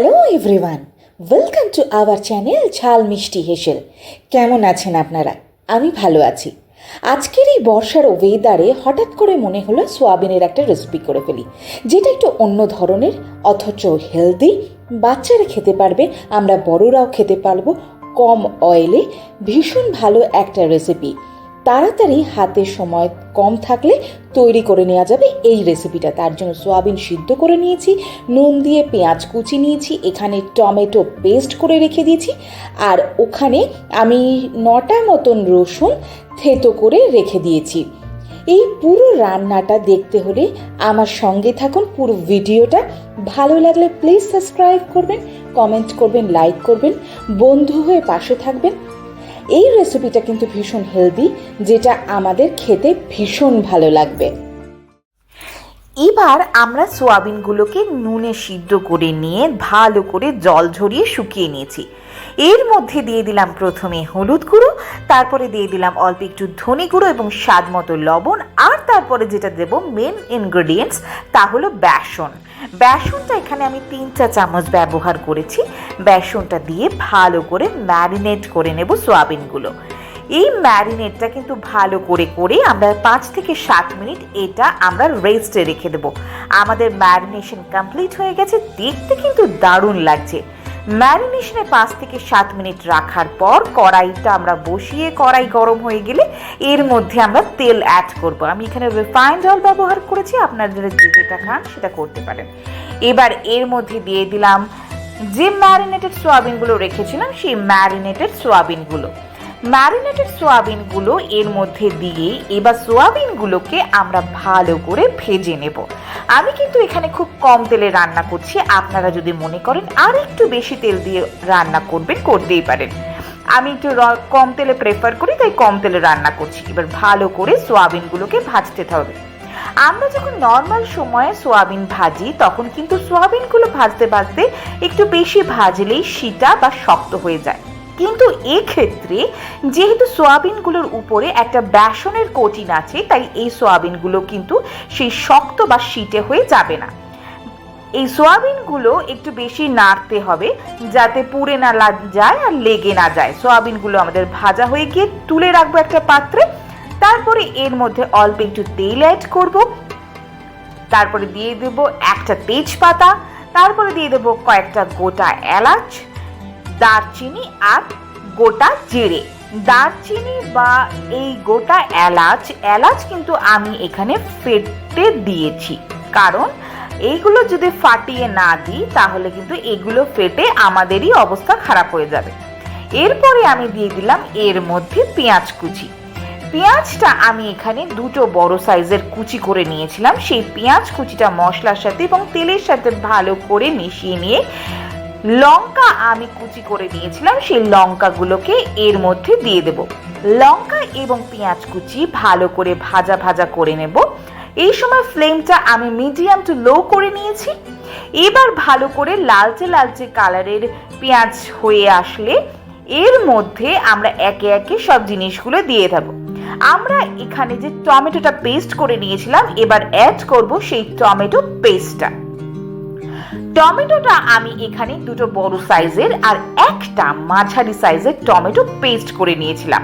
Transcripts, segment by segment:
Hello everyone, welcome to our channel ঝাল মিষ্টি হেসেল। কেমন আছেন আপনারা? আমি ভালো আছি। আজকের এই বর্ষার ওয়েদারে হঠাৎ করে মনে হলো সোয়াবিনের একটা রেসিপি করে ফেলি, যেটা একটু অন্য ধরনের অথচ হেলদি, বাচ্চারা খেতে পারবে, আমরা বড়রাও খেতে পারবো, কম অয়েলে ভীষণ ভালো একটা রেসিপি। তাড়াতাড়ি হাতে সময় কম থাকলে তৈরি করে নেওয়া যাবে এই রেসিপিটা। তার জন্য সোয়াবিন সিদ্ধ করে নিয়েছি, নুন দিয়ে পেঁয়াজ কুচি নিয়েছি, এখানে টমেটো পেস্ট করে রেখে দিয়েছি, আর ওখানে আমি 9টা মতন রসুন থেতো করে রেখে দিয়েছি। এই পুরো রান্নাটা দেখতে হলে আমার সঙ্গে থাকুন, পুরো ভিডিওটা। ভালো লাগলে প্লিজ সাবস্ক্রাইব করবেন, কমেন্ট করবেন, লাইক করবেন, বন্ধু হয়ে পাশে থাকবেন। এই রেসিপিটা কিন্তু ভীষণ হেলদি, যেটা আমাদের খেতে ভীষণ ভালো লাগবে। এবার আমরা সোয়াবিনগুলোকে নুনে সিদ্ধ করে নিয়ে ভালো করে জল ঝরিয়ে শুকিয়ে নিয়েছি। এর মধ্যে দিয়ে দিলাম প্রথমে হলুদ গুঁড়ো, তারপরে দিয়ে দিলাম অল্প একটু ধনে গুঁড়ো এবং স্বাদ মতো লবণ, আর তারপরে যেটা দেব মেন ইনগ্রেডিয়েন্টস, তা হলো বেসন। বেসনটা এখানে আমি 3 চা চামচ ব্যবহার করেছি। বেসনটা দিয়ে ভালো করে ম্যারিনেট করে নেব সোয়াবিনগুলো। এই ম্যারিনেটটা কিন্তু ভালো করে আমরা 5 থেকে 7 মিনিট এটা আমরা রেস্টে রেখে দেবো। আমাদের ম্যারিনেশন কমপ্লিট হয়ে গেছে, দেখতে কিন্তু দারুণ লাগছে। ম্যারিনেশনে 5 থেকে 7 মিনিট রাখার পর কড়াইটা আমরা বসিয়ে, কড়াই গরম হয়ে গেলে এর মধ্যে আমরা তেল অ্যাড করব। আমি এখানে রিফাইন্ড অয়েল ব্যবহার করেছি, আপনারা যেটা খান সেটা করতে পারেন। এবার এর মধ্যে দিয়ে দিলাম যে ম্যারিনেটেড সোয়াবিনগুলো রেখেছিলাম, সেই ম্যারিনেটেড সোয়াবিনগুলো এর মধ্যে দিয়ে এবার সোয়াবিনগুলোকে আমরা ভালো করে ভেজে নেব। আমি কিন্তু এখানে খুব কম তেলে রান্না করছি, আপনারা যদি মনে করেন আর একটু বেশি তেল দিয়ে রান্না করবেন, করতেই পারেন। আমি একটু কম তেলে প্রেফার করি, তাই কম তেলে রান্না করছি। এবার ভালো করে সোয়াবিনগুলোকে ভাজতে হবে। আমরা যখন নর্মাল সময়ে সোয়াবিন ভাজি, তখন কিন্তু সোয়াবিনগুলো ভাজতে ভাজতে একটু বেশি ভাজলেই সিটা বা শক্ত হয়ে যায়। কিন্তু এক্ষেত্রে যেহেতু সোয়াবিনগুলোর উপরে একটা বেসনের কোটিং আছে, তাই এই সোয়াবিনগুলো কিন্তু সেই শক্ত বা সিটে হয়ে যাবে না। এই সোয়াবিনগুলো একটু বেশি নাড়তে হবে, যাতে পুড়ে না যায় আর লেগে না যায়। সোয়াবিনগুলো আমাদের ভাজা হয়ে গিয়ে তুলে রাখবো একটা পাত্রে। তারপরে এর মধ্যে অল্প একটু তেল অ্যাড করব, তারপরে দিয়ে দেবো একটা তেজপাতা, তারপরে দিয়ে দেবো কয়েকটা গোটা এলাচ, দারচিনি আর গোটা জিরে। দারচিনি বা এই গোটা এলাচ কিন্তু আমি এখানে ফেটে দিয়েছি, কারণ এইগুলো যদি ফাটিয়ে না দিই তাহলে কিন্তু এগুলো ফেটে আমাদেরই অবস্থা খারাপ হয়ে যাবে। এরপরে আমি দিয়ে দিলাম এর মধ্যে পেঁয়াজ কুচি। পেঁয়াজটা আমি এখানে 2টো বড় সাইজের কুচি করে নিয়েছিলাম। সেই পেঁয়াজ কুচিটা মশলার সাথে এবং তেলের সাথে ভালো করে মিশিয়ে নিয়ে, লঙ্কা আমি কুচি করে নিয়েছিলাম, সেই লঙ্কাগুলোকে এর মধ্যে দিয়ে দেব। লঙ্কা এবং পেঁয়াজ কুচি ভালো করে ভাজা করে নেব। এই সময় ফ্লেমটা আমি মিডিয়াম টু লো করে নিয়েছি। এবার ভালো করে লালচে কালারের পেঁয়াজ হয়ে আসলে এর মধ্যে আমরা একে একে সব জিনিসগুলো দিয়ে দেব। আমরা এখানে যে টমেটোটা পেস্ট করে নিয়েছিলাম, এবার অ্যাড করব সেই টমেটো পেস্টটা। টমেটোটা আমি এখানে 2টো বড় সাইজের আর একটা মাঝারি সাইজের টমেটো পেস্ট করে নিয়েছিলাম।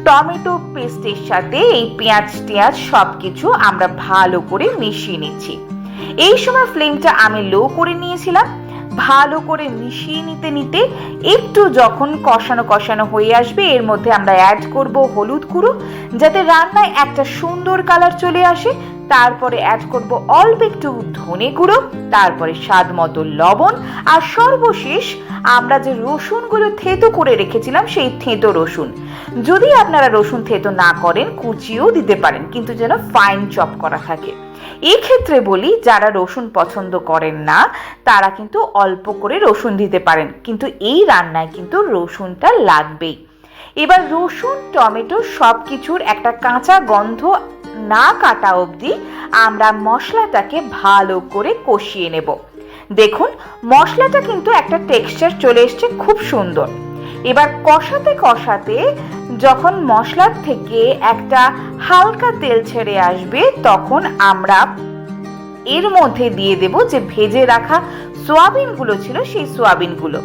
টমেটো পেস্টের সাথে এই পেঁয়াজ সবকিছু আমরা ভালো করে মিশিয়ে নিচ্ছি। এই সময় ফ্লেমটা আমি লো করে নিয়েছিলাম। ভালো করে মিশিয়ে নিতে একটু যখন কষানো হয়ে আসবে, এর মধ্যে আমরা অ্যাড করব হলুদ গুঁড়ো, যাতে রান্নায় একটা সুন্দর কালার চলে আসে। তারপরে অ্যাড করব অল্প একটু ধনে গুঁড়ো, তারপরে স্বাদ মতো লবণ, আর সর্বশেষ আমরা যে রসুনগুলো থেতো করে রেখেছিলাম, সেই থেতো রসুন। যদি আপনারা রসুন থেতো না করেন, কুচিও দিতে পারেন, কিন্তু যেন ফাইন চপ করা থাকে। এক্ষেত্রে বলি, যারা রসুন পছন্দ করেন না তারা কিন্তু অল্প করে রসুন দিতে পারেন, কিন্তু এই রান্নায় কিন্তু রসুনটা লাগবেই। এবার রসুন, টমেটো সবকিছুর একটা কাঁচা গন্ধ না কাটা অবধি আমরা মশলাটাকে ভালো করে কষিয়ে নেব। দেখুন, মশলাটা কিন্তু একটা টেক্সচার চলে এসছে, খুব সুন্দর। এবার কষাতে যখন মশলার থেকে একটা হালকা তেল ছেড়ে আসবে, তখন আমরা এর মধ্যে দিয়ে দেব যে ভেজে রাখা সোয়াবিনগুলো ছিল সেই সোয়াবিনগুলো।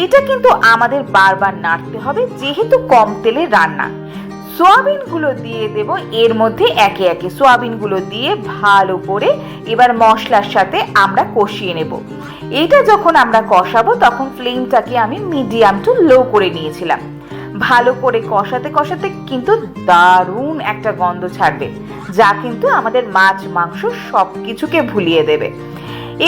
এটা কিন্তু আমাদের বারবার নাড়তে হবে যেহেতু কম তেলে রান্না। সোয়াবিনগুলো দিয়ে দেব এর মধ্যে একে একে। সোয়াবিনগুলো দিয়ে ভালো করে এবার মশলার সাথে আমরা কষিয়ে নেব। এটা যখন আমরা কষাবো তখন ফ্লেমটাকে আমি মিডিয়াম টু লো করে নিয়েছিলাম। ভালো করে কষাতে কষাতে কিন্তু দারুণ একটা গন্ধ ছাড়বে, যা কিন্তু আমাদের মাছ মাংস সবকিছুকে ভুলিয়ে দেবে।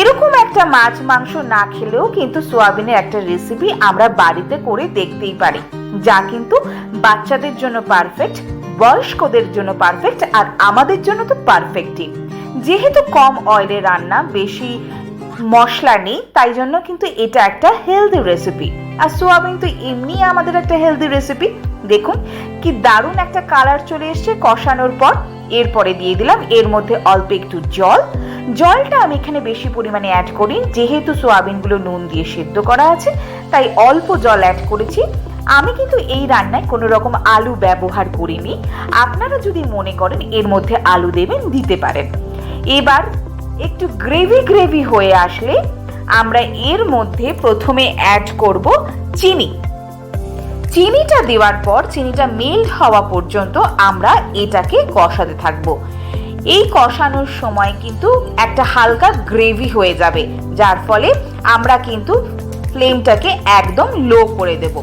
এরকম একটা মাছ মাংস না খেলেও কিন্তু সোয়াবিনের একটা রেসিপি আমরা বাড়িতে করে দেখতেই পারি, যা কিন্তু বাচ্চাদের জন্য পারফেক্ট, বয়স্কদের জন্য পারফেক্ট, আর আমাদের জন্য তো পারফেক্টই। যেহেতু কম অয়েলে রান্না, বেশি মশলা নেই, তাই জন্য কিন্তু এটা একটা হেলদি রেসিপি। আর সোয়াবিন তো এমনি আমাদের একটা হেলদি রেসিপি। দেখুন কি দারুণ একটা কালার চলে এসছে কষানোর পর। এরপরে দিয়ে দিলাম এর মধ্যে অল্প একটু জল। জলটা আমি এখানে বেশি পরিমাণে অ্যাড করি, যেহেতু সোয়াবিনগুলো নুন দিয়ে সেদ্ধ করা আছে তাই অল্প জল অ্যাড করেছি। আমি কিন্তু এই রান্নায় কোনো রকম আলু ব্যবহার করিনি। আপনারা যদি মনে করেন এর মধ্যে আলু দেবেন, দিতে পারেন। এবার একটু গ্রেভি গ্রেভি হয়ে আসলে আমরা এর মধ্যে প্রথমে অ্যাড করব চিনি। চিনিটা দেওয়ার পর চিনিটা মেল্ট হওয়া পর্যন্ত আমরা এটাকে কষাতে থাকবো। এই কষানোর সময় কিন্তু একটা হালকা গ্রেভি হয়ে যাবে, যার ফলে আমরা কিন্তু ফ্লেমটাকে একদম লো করে দেব।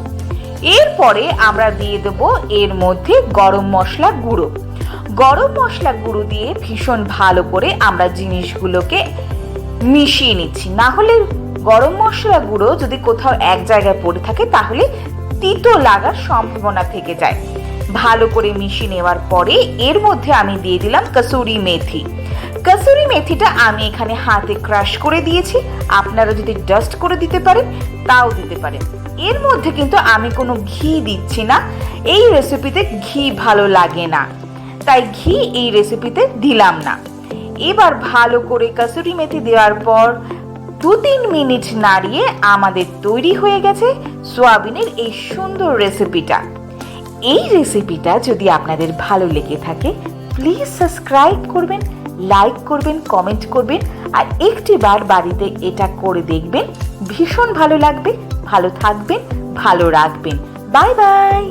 এরপরে আমরা দিয়ে দেব এর মধ্যে গরম মশলা গুঁড়ো। গরম মশলা গুঁড়ো দিয়ে ভীষণ ভালো করে আমরা জিনিসগুলোকে মিশিয়ে নিচ্ছি। না হলে গরম মশলা গুঁড়ো যদি কোথাও এক জায়গায় পড়ে থাকে তাহলে তিতো লাগার সম্ভাবনা থেকে যায়। ভালো করে মিশিয়ে নেওয়ার পরে এর মধ্যে আমি দিয়ে দিলাম কসুরি মেথি। কসুরি মেথিটা আমি এখানে হাতে ক্রাশ করে দিয়েছি, আপনারা যদি ডাস্ট করে দিতে পারেন তাও দিতে পারেন। এর মধ্যে কিন্তু আমি কোনো ঘি দিচ্ছি না, এই রেসিপিতে ঘি ভালো লাগে না, তাই ঘি এই রেসিপিতে দিলাম না। এবার ভালো করে কসুরি মেথি দেওয়ার পর 2-3 মিনিট নাড়িয়ে আমাদের তৈরি হয়ে গেছে সোয়াবিনের এই সুন্দর রেসিপিটা। এই রেসিপিটা যদি আপনাদের ভালো লেগে থাকে প্লিজ সাবস্ক্রাইব করবেন, লাইক করবেন, কমেন্ট করবেন, আর একটিবার বাড়িতে এটা করে দেখবেন। ভীষণ ভালো লাগবে। ভালো থাকবেন, ভালো রাখবেন। Bye bye.